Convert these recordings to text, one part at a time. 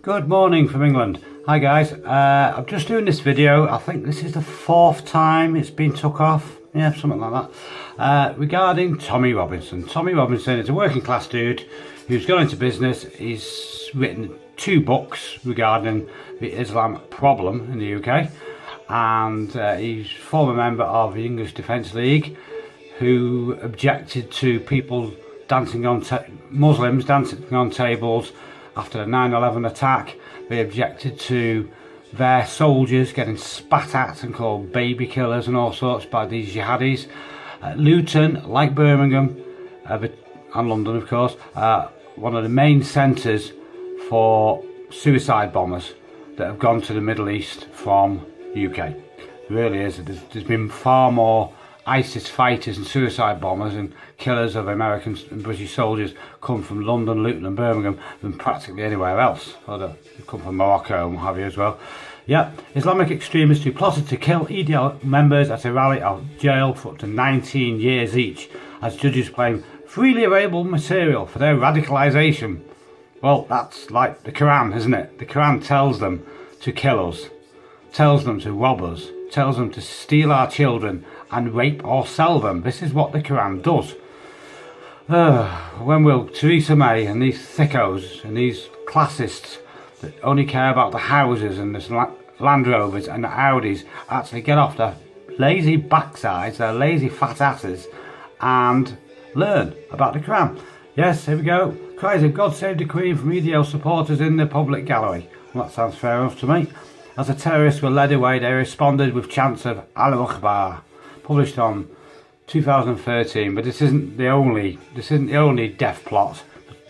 Good morning from England. Hi guys, I'm just doing this video. I think this is the 4th time it's been took off. Yeah, something like that. Regarding Tommy Robinson. Tommy Robinson is a working class dude who's gone into business. He's written 2 books regarding the Islam problem in the UK. And he's a former member of the English Defence League who objected to people dancing on Muslims dancing on tables after the 9/11 attack. They objected to their soldiers getting spat at and called baby killers and all sorts by these jihadis. Luton, like Birmingham and London of course, one of the main centres for suicide bombers that have gone to the Middle East from UK. It really is. There's been far more ISIS fighters and suicide bombers and killers of American and British soldiers come from London, Luton and Birmingham than practically anywhere else. They come from Morocco and what have you as well. Yeah, Islamic extremists who plotted to kill EDL members at a rally are jailed for up to 19 years each as judges claim freely available material for their radicalisation. Well, that's like the Quran, isn't it? The Quran tells them to kill us, tells them to rob us, tells them to steal our children and rape or sell them. This is what the Quran does. When will Theresa May and these thickos and these classists that only care about the houses and the Land Rovers and the Audis actually get off their lazy backsides, their lazy fat asses, and learn about the Quran? Yes, here we go. Cries of God Save the Queen from EDL supporters in the public gallery. Well, that sounds fair enough to me. As the terrorists were led away, they responded with chants of Allah Akbar, published on 2013. But this isn't the only death plot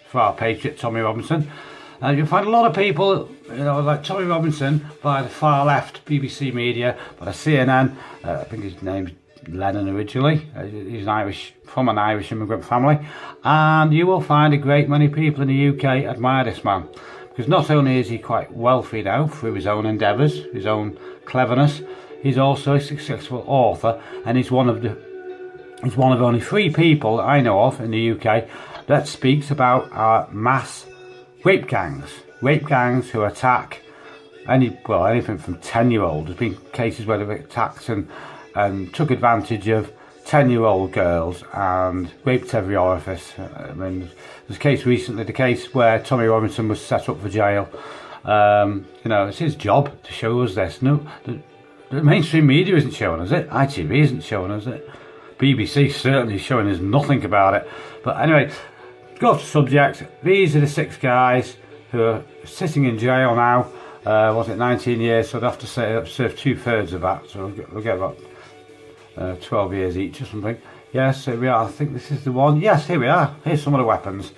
for our patriot Tommy Robinson. You'll find a lot of people, like Tommy Robinson, by the far left BBC media, by the CNN. I think his name's Lennon originally. He's from an Irish immigrant family, and you will find a great many people in the UK admire this man. Because not only is he quite wealthy now through his own endeavours, his own cleverness, he's also a successful author, and he's one of only 3 people that I know of in the UK that speaks about mass rape gangs who attack anything from 10-year-olds. There's been cases where they've attacked and took advantage of 10-year-old girls and raped every orifice. I mean, there's a case recently, the case where Tommy Robinson was set up for jail. It's his job to show us this. No, the mainstream media isn't showing us it. ITV isn't showing us it. BBC certainly showing us nothing about it. But anyway, go off the subject. These are the 6 guys who are sitting in jail now. Was it 19 years? So they'll have to serve 2/3 of that. So we'll get about 12 years each or something. Yes, here we are. I think this is the one. Yes, here we are. Here's some of the weapons.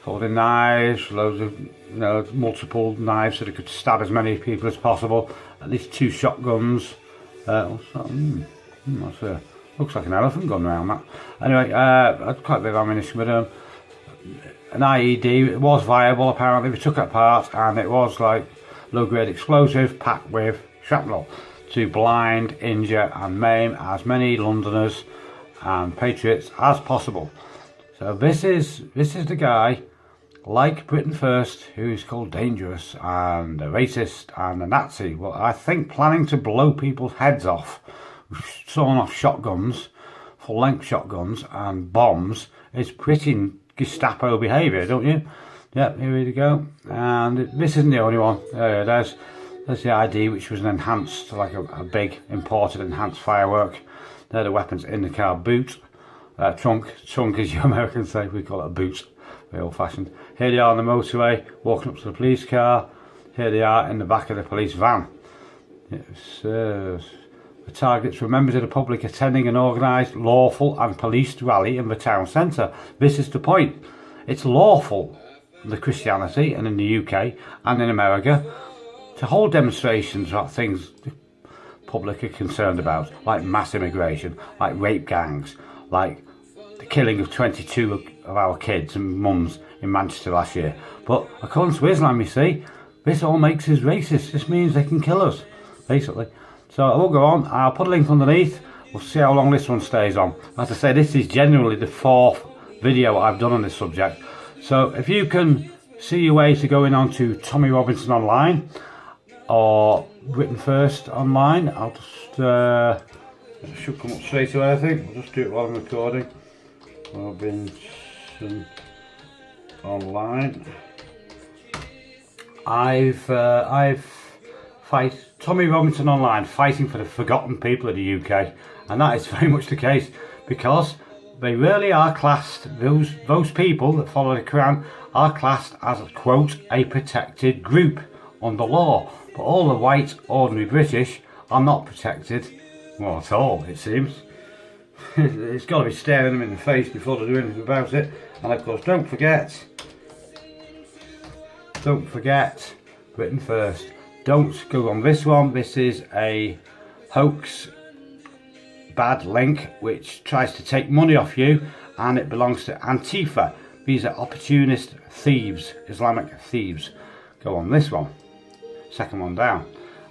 Folding knives, loads of multiple knives so they could stab as many people as possible. At least 2 shotguns. What's that? Looks like an elephant gun around that. Anyway, quite a bit of ammunition with them. An IED, it was viable apparently. We took it apart and it was like low-grade explosive packed with shrapnel to blind, injure and maim as many Londoners and patriots as possible. So this is the guy, like Britain First, who is called dangerous and a racist and a Nazi. Well, I think planning to blow people's heads off, sawn off shotguns, full-length shotguns and bombs is pretty Gestapo behaviour, don't you? Yep, here we go. And this isn't the only one. There's the ID, which was an enhanced, like a big imported enhanced firework. They're the weapons in the car boot. Trunk as you Americans say, we call it a boot, very old fashioned. Here they are on the motorway, walking up to the police car. Here they are in the back of the police van. The targets were members of the public attending an organised, lawful and policed rally in the town centre. This is the point. It's lawful in the Christianity and in the UK and in America to hold demonstrations about things the public are concerned about, like mass immigration, like rape gangs, like the killing of 22 of our kids and mums in Manchester last year. But according to Islam, you see, this all makes us racist. This means they can kill us, basically. So I won't go on. I'll put a link underneath. We'll see how long this one stays on. As I say, this is generally the 4th video I've done on this subject. So if you can see your way to going on to Tommy Robinson online or Written First online. I'll just it should come up straight away, I think. I'll just do it while I'm recording. Robinson online. I've fight Tommy Robinson online, fighting for the forgotten people of the UK, and that is very much the case, because they really are classed, those people that follow the Quran are classed as, quote, a protected group under law, but all the white ordinary British are not protected, well, at all, it seems. It's got to be staring them in the face before they do anything about it. And of course, don't forget, Written First. Don't go on this one. This is a hoax, bad link which tries to take money off you, and it belongs to Antifa. These are opportunist thieves, Islamic thieves. Go on this one, second one down,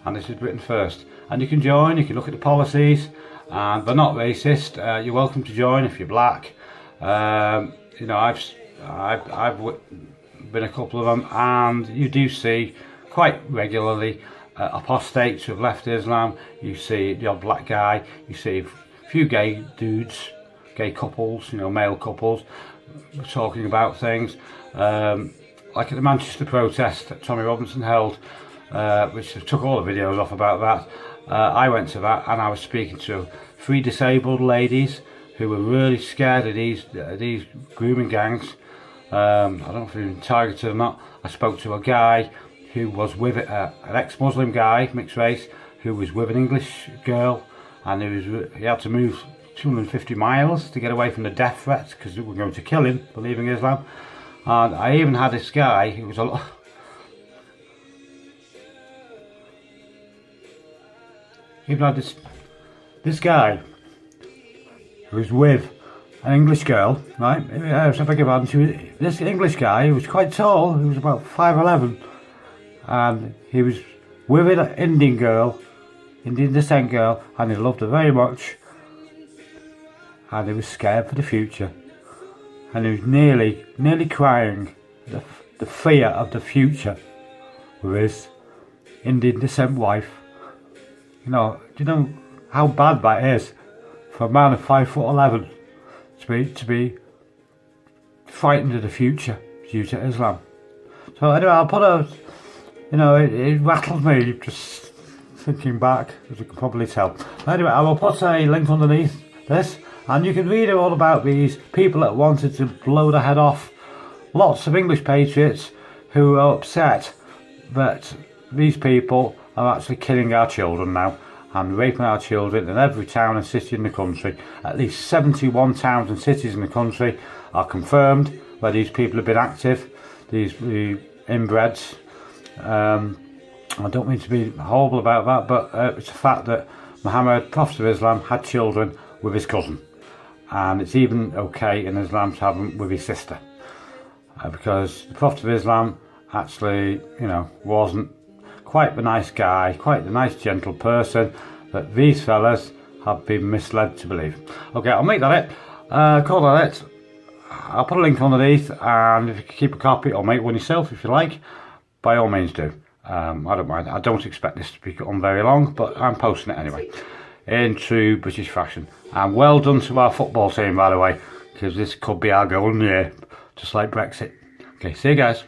and this is Written First. And you can join, you can look at the policies, and they're not racist. You're welcome to join if you're black. You know, I've been a couple of them, and you do see quite regularly apostates who have left Islam. You see the odd black guy, you see a few gay dudes, gay couples, you know, male couples, talking about things. Like at the Manchester protest that Tommy Robinson held, which took all the videos off about that. I went to that, and I was speaking to 3 disabled ladies who were really scared of these grooming gangs. I don't know if they've been targeted or not. I spoke to a guy who was with an ex-Muslim guy, mixed race, who was with an English girl, and he had to move 250 miles to get away from the death threats because they were going to kill him for leaving Islam. And I even had this guy who was this guy who was with an English girl, right? I beg your pardon. This English guy who was quite tall, he was about 5'11", and he was with an Indian descent girl, and he loved her very much, and he was scared for the future, and he was nearly crying the fear of the future with his Indian descent wife. You know, do you know how bad that is for a man of 5'11" to be frightened of the future due to Islam? So anyway, I'll put a, you know, it rattled me just thinking back, as you can probably tell. Anyway, I will put a link underneath this, and you can read all about these people that wanted to blow the head off lots of English patriots who are upset that these people are actually killing our children now and raping our children in every town and city in the country. At least 71 towns and cities in the country are confirmed where these people have been active, these inbreds. I don't mean to be horrible about that, but it's a fact that Muhammad, Prophet of Islam, had children with his cousin, and it's even okay in Islam to have them with his sister, because the Prophet of Islam actually, you know, wasn't quite the nice guy, quite the nice gentle person that these fellas have been misled to believe. Okay, I'll make that it. Call that it. I'll put a link underneath, and if you can keep a copy or make one yourself if you like, by all means do. I don't mind. I don't expect this to become very long, but I'm posting it anyway, in true British fashion. And well done to our football team, by the way, because this could be our golden year, just like Brexit. Okay, see you guys.